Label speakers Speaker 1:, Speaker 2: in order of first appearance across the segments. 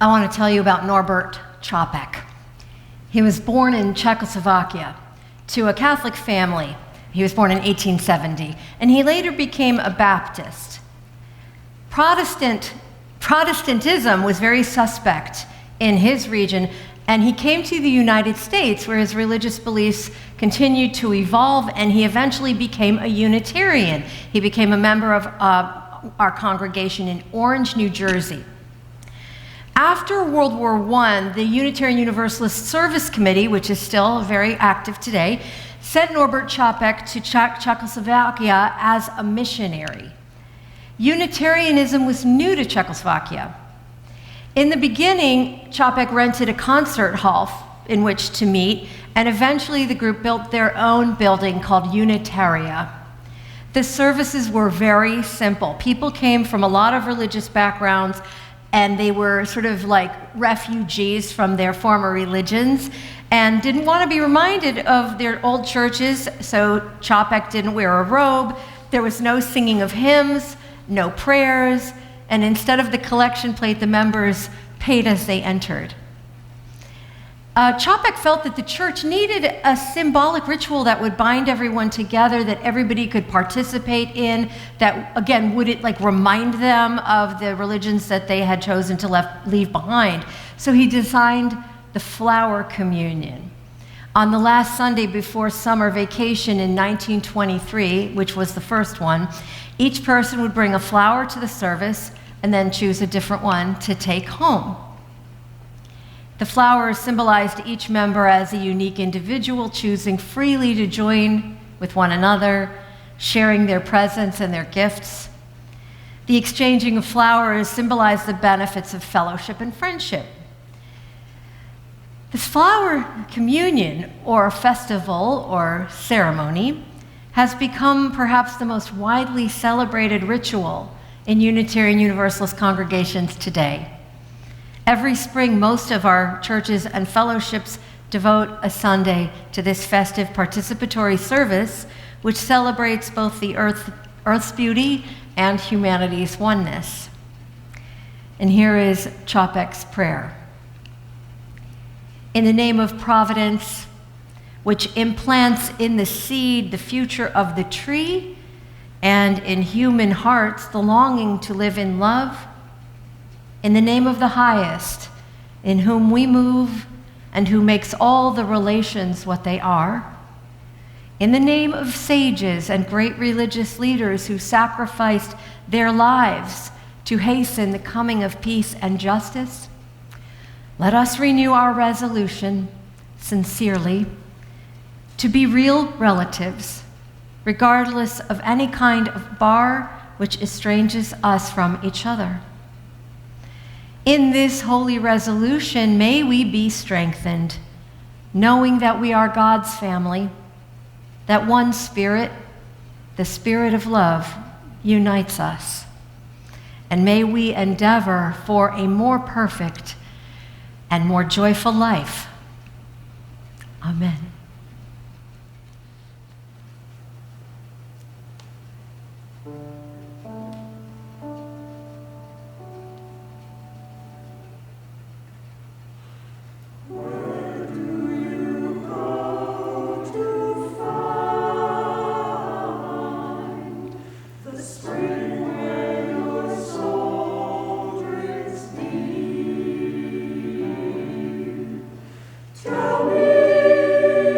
Speaker 1: I want to tell you about Norbert Capek. He was born in Czechoslovakia to a Catholic family. He was born in 1870, and he later became a Baptist. Protestantism was very suspect in his region, and he came to the United States where his religious beliefs continued to evolve, and he eventually became a Unitarian. He became a member of our congregation in Orange, New Jersey. After World War I, the Unitarian Universalist Service Committee, which is still very active today, sent Norbert Capek to Czechoslovakia as a missionary. Unitarianism was new to Czechoslovakia. In the beginning, Capek rented a concert hall in which to meet, and eventually the group built their own building called Unitaria. The services were very simple. People came from a lot of religious backgrounds, and they were sort of like refugees from their former religions and didn't want to be reminded of their old churches, so Capek didn't wear a robe. There was no singing of hymns, no prayers, and instead of the collection plate, the members paid as they entered. Capek felt that the church needed a symbolic ritual that would bind everyone together, that everybody could participate in, that, again, would it like remind them of the religions that they had chosen to leave behind. So he designed the flower communion. On the last Sunday before summer vacation in 1923, which was the first one, each person would bring a flower to the service and then choose a different one to take home. The flowers symbolized each member as a unique individual, choosing freely to join with one another, sharing their presents and their gifts. The exchanging of flowers symbolized the benefits of fellowship and friendship. This flower communion, or festival, or ceremony, has become perhaps the most widely celebrated ritual in Unitarian Universalist congregations today. Every spring, most of our churches and fellowships devote a Sunday to this festive participatory service, which celebrates both the earth's beauty and humanity's oneness. And here is Capek's prayer. In the name of Providence, which implants in the seed the future of the tree, and in human hearts the longing to live in love, in the name of the highest, in whom we move and who makes all the relations what they are, in the name of sages and great religious leaders who sacrificed their lives to hasten the coming of peace and justice, let us renew our resolution, sincerely, to be real relatives, regardless of any kind of bar which estranges us from each other. In this holy resolution, may we be strengthened, knowing that we are God's family, that one Spirit, the Spirit of love, unites us. And may we endeavor for a more perfect and more joyful life. Amen.
Speaker 2: Tell me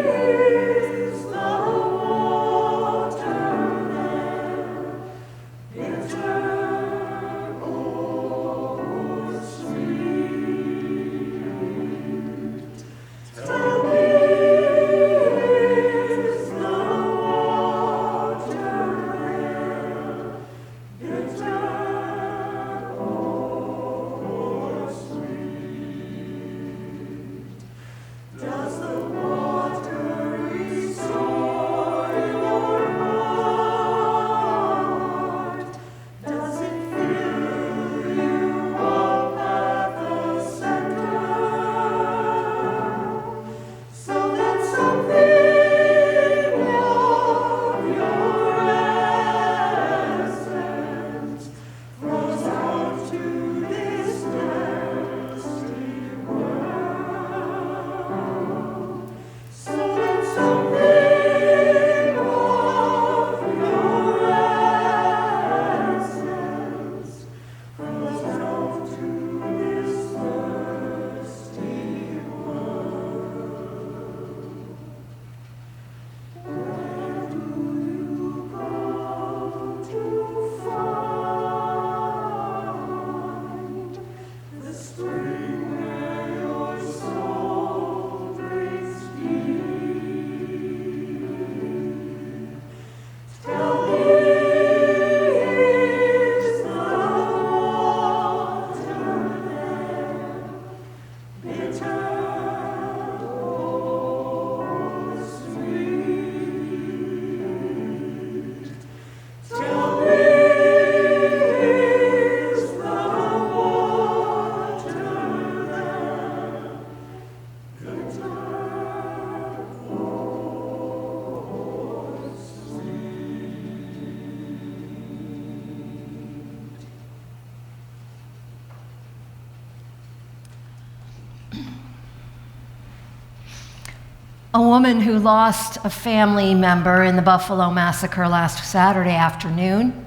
Speaker 1: A woman who lost a family member in the Buffalo massacre last Saturday afternoon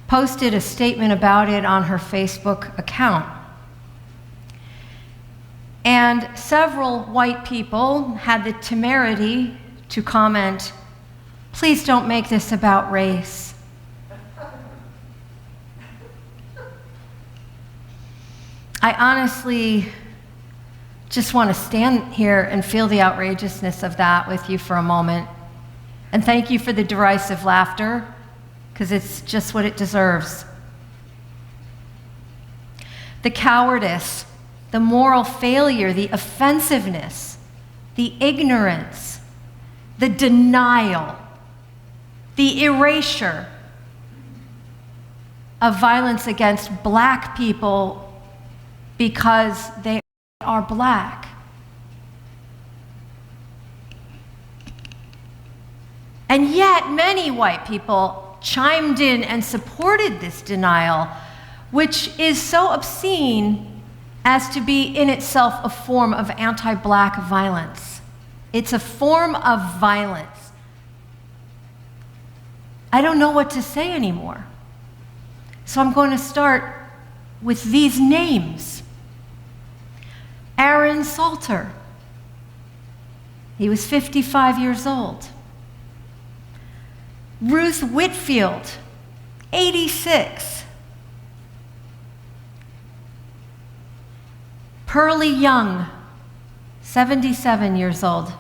Speaker 1: posted a statement about it on her Facebook account. And several white people had the temerity to comment, "Please don't make this about race." I honestly just want to stand here and feel the outrageousness of that with you for a moment. And thank you for the derisive laughter, because it's just what it deserves. The cowardice, the moral failure, the offensiveness, the ignorance, the denial, the erasure of violence against black people because they are black. And yet many white people chimed in and supported this denial, which is so obscene as to be in itself a form of anti-black violence. It's a form of violence. I don't know what to say anymore. So I'm going to start with these names. Aaron Salter. He was 55 years old. Ruth Whitfield, 86. Pearlie Young, 77 years old.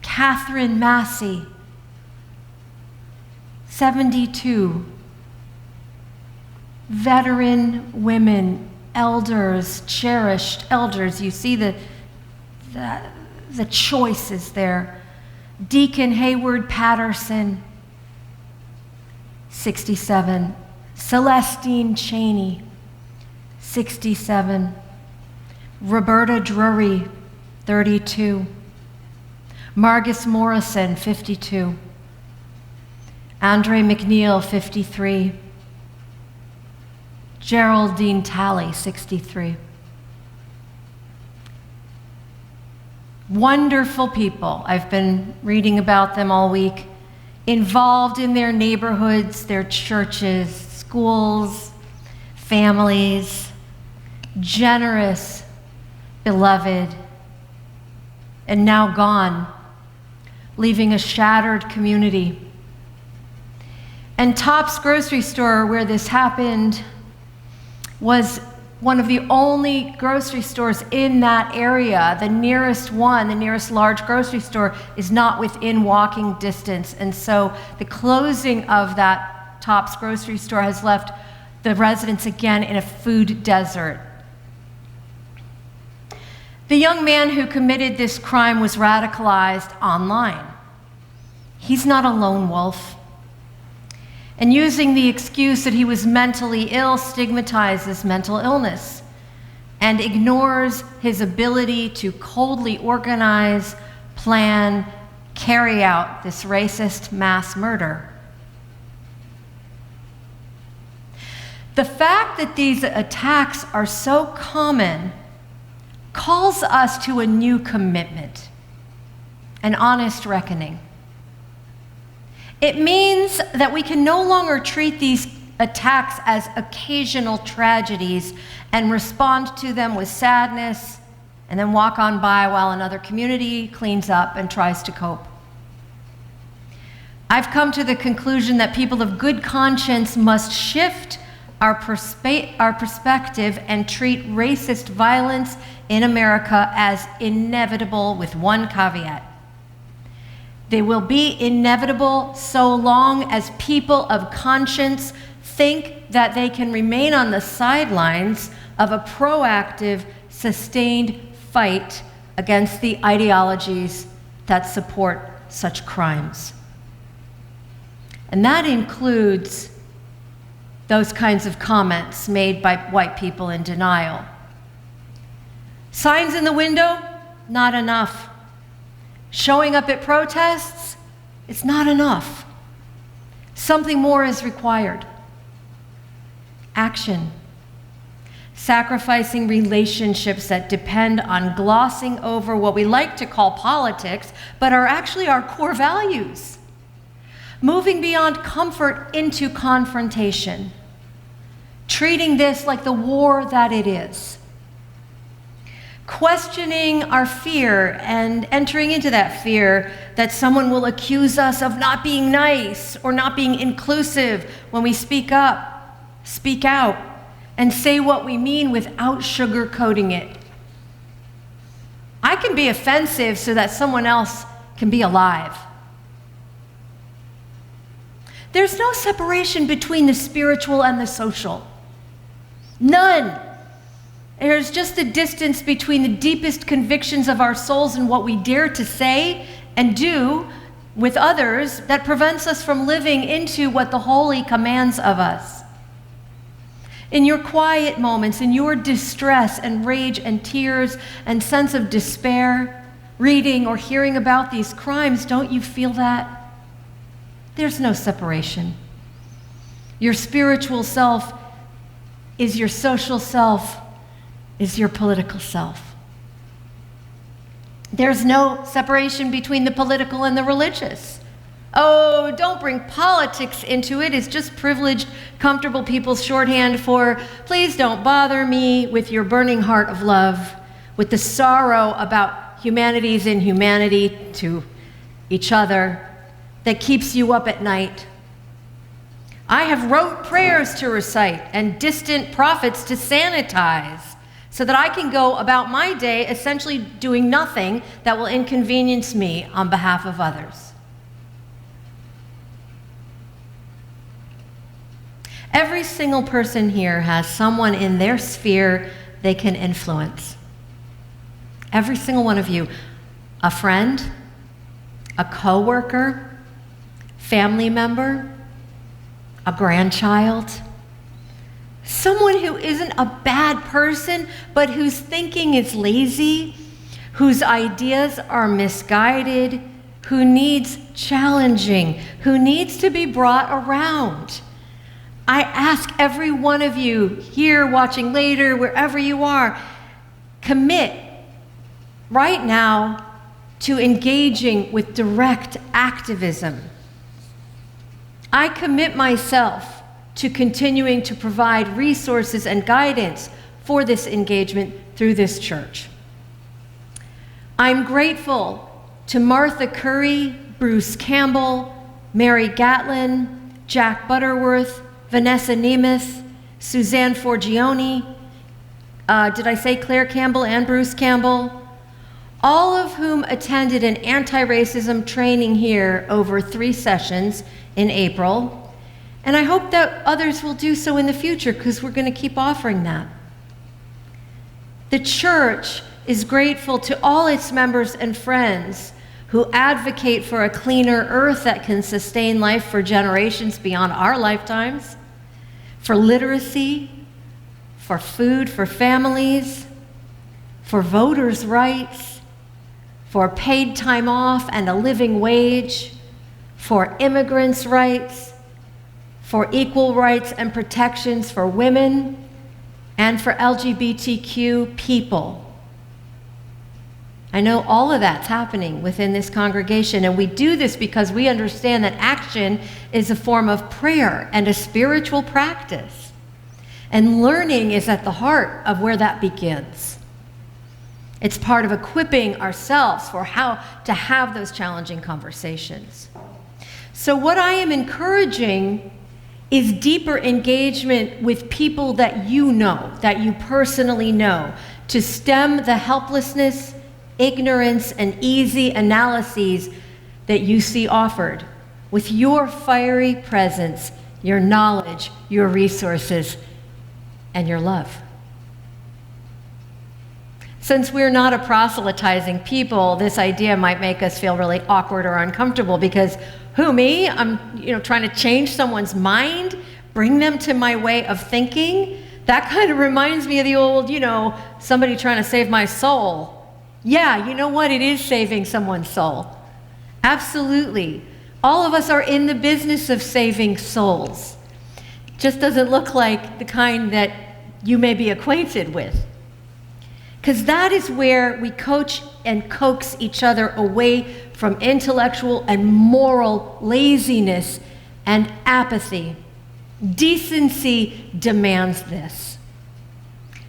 Speaker 1: Catherine Massey, 72. Veteran women, elders, cherished elders. You see the choices there. Deacon Hayward Patterson, 67. Celestine Cheney, 67. Roberta Drury, 32. Margus Morrison, 52. Andre McNeil, 53. Geraldine Talley, 63. Wonderful people. I've been reading about them all week. Involved in their neighborhoods, their churches, schools, families. Generous, beloved, and now gone, leaving a shattered community. And Tops Grocery Store, where this happened, was one of the only grocery stores in that area. The nearest one, the nearest large grocery store, is not within walking distance. And so the closing of that Tops Grocery Store has left the residents again in a food desert. The young man who committed this crime was radicalized online. He's not a lone wolf. And using the excuse that he was mentally ill stigmatizes mental illness and ignores his ability to coldly organize, plan, carry out this racist mass murder. The fact that these attacks are so common calls us to a new commitment, an honest reckoning. It means that we can no longer treat these attacks as occasional tragedies and respond to them with sadness and then walk on by while another community cleans up and tries to cope. I've come to the conclusion that people of good conscience must shift our perspective and treat racist violence in America as inevitable, with one caveat. They will be inevitable so long as people of conscience think that they can remain on the sidelines of a proactive, sustained fight against the ideologies that support such crimes. And that includes those kinds of comments made by white people in denial. Signs in the window, not enough. Showing up at protests, it's not enough. Something more is required. Action. sacrificing relationships that depend on glossing over what we like to call politics, but are actually our core values. Moving beyond comfort into confrontation. Treating this like the war that it is. Questioning our fear and entering into that fear that someone will accuse us of not being nice or not being inclusive when we speak up, speak out, and say what we mean without sugarcoating it. I can be offensive so that someone else can be alive. There's no separation between the spiritual and the social. None. There's just a distance between the deepest convictions of our souls and what we dare to say and do with others that prevents us from living into what the holy commands of us. In your quiet moments, in your distress and rage and tears and sense of despair, reading or hearing about these crimes, don't you feel that? There's no separation. Your spiritual self is your social self, is your political self. There's no separation between the political and the religious. Oh, don't bring politics into it. It's just privileged, comfortable people's shorthand for, please don't bother me with your burning heart of love, with the sorrow about humanity's inhumanity to each other that keeps you up at night. I have rote prayers to recite and distant prophets to sanitize so that I can go about my day essentially doing nothing that will inconvenience me on behalf of others. Every single person here has someone in their sphere they can influence. Every single one of you. A friend, a coworker, family member, a grandchild, someone who isn't a bad person, but whose thinking is lazy, whose ideas are misguided, who needs challenging, who needs to be brought around. I ask every one of you here, watching later, wherever you are, commit right now to engaging with direct activism. I commit myself to continuing to provide resources and guidance for this engagement through this church. I'm grateful to Martha Curry, Bruce Campbell, Mary Gatlin, Jack Butterworth, Vanessa Nemeth, Suzanne Forgione, did I say Claire Campbell and Bruce Campbell? All of whom attended an anti-racism training here over 3 sessions in April. And I hope that others will do so in the future because we're going to keep offering that. The church is grateful to all its members and friends who advocate for a cleaner earth that can sustain life for generations beyond our lifetimes, for literacy, for food for families, for voters' rights, for paid time off and a living wage, for immigrants' rights, for equal rights and protections for women, and for LGBTQ people. I know all of that's happening within this congregation, and we do this because we understand that action is a form of prayer and a spiritual practice. And learning is at the heart of where that begins. It's part of equipping ourselves for how to have those challenging conversations. So what I am encouraging is deeper engagement with people that you know, that you personally know, to stem the helplessness, ignorance, and easy analyses that you see offered with your fiery presence, your knowledge, your resources, and your love. Since we're not a proselytizing people, this idea might make us feel really awkward or uncomfortable because who, me? I'm trying to change someone's mind, bring them to my way of thinking. That kind of reminds me of the old, somebody trying to save my soul. Yeah, you know what? It is saving someone's soul. Absolutely. All of us are in the business of saving souls. It just doesn't look like the kind that you may be acquainted with. Because that is where we coach and coax each other away from intellectual and moral laziness and apathy. Decency demands this.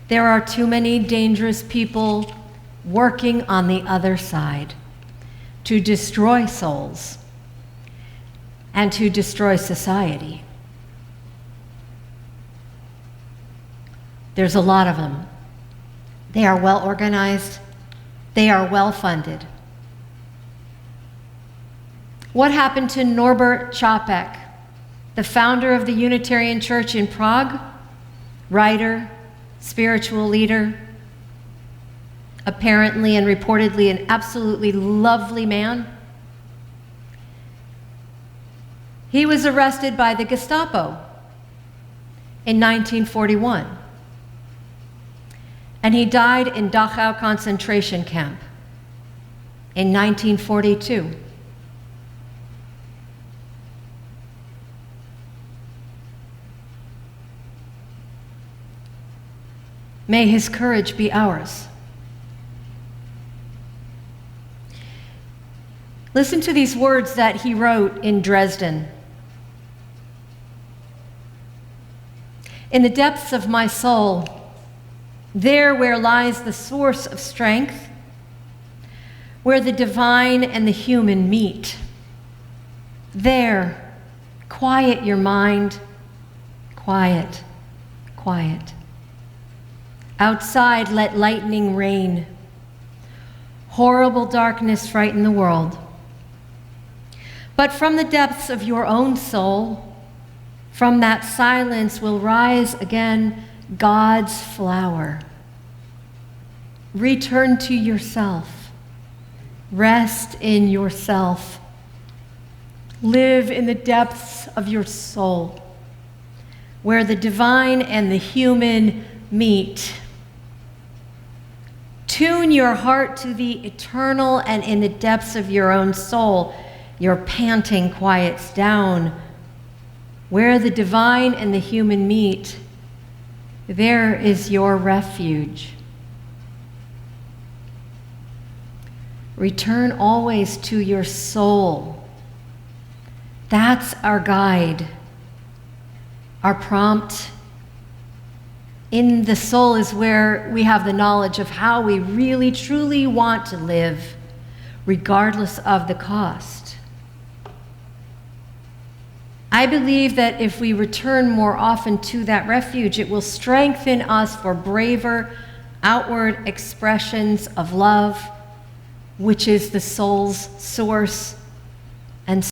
Speaker 1: There are too many dangerous people working on the other side to destroy souls and to destroy society. There's a lot of them. They are well organized. They are well funded. What happened to Norbert Capek, the founder of the Unitarian Church in Prague? Writer, spiritual leader, apparently and reportedly an absolutely lovely man. He was arrested by the Gestapo in 1941. And he died in Dachau concentration camp in 1942. May his courage be ours. Listen to these words that he wrote in Dresden. In the depths of my soul, there where lies the source of strength, where the divine and the human meet, there, quiet your mind, quiet, quiet. Outside, let lightning rain. Horrible darkness frighten the world. But from the depths of your own soul, from that silence will rise again God's flower. Return to yourself. Rest in yourself. Live in the depths of your soul, where the divine and the human meet. Tune your heart to the eternal, and in the depths of your own soul, your panting quiets down. Where the divine and the human meet, there is your refuge. Return always to your soul. That's our guide, our prompt. In the soul is where we have the knowledge of how we really, truly want to live, regardless of the cost. I believe that if we return more often to that refuge, it will strengthen us for braver, outward expressions of love, which is the soul's source and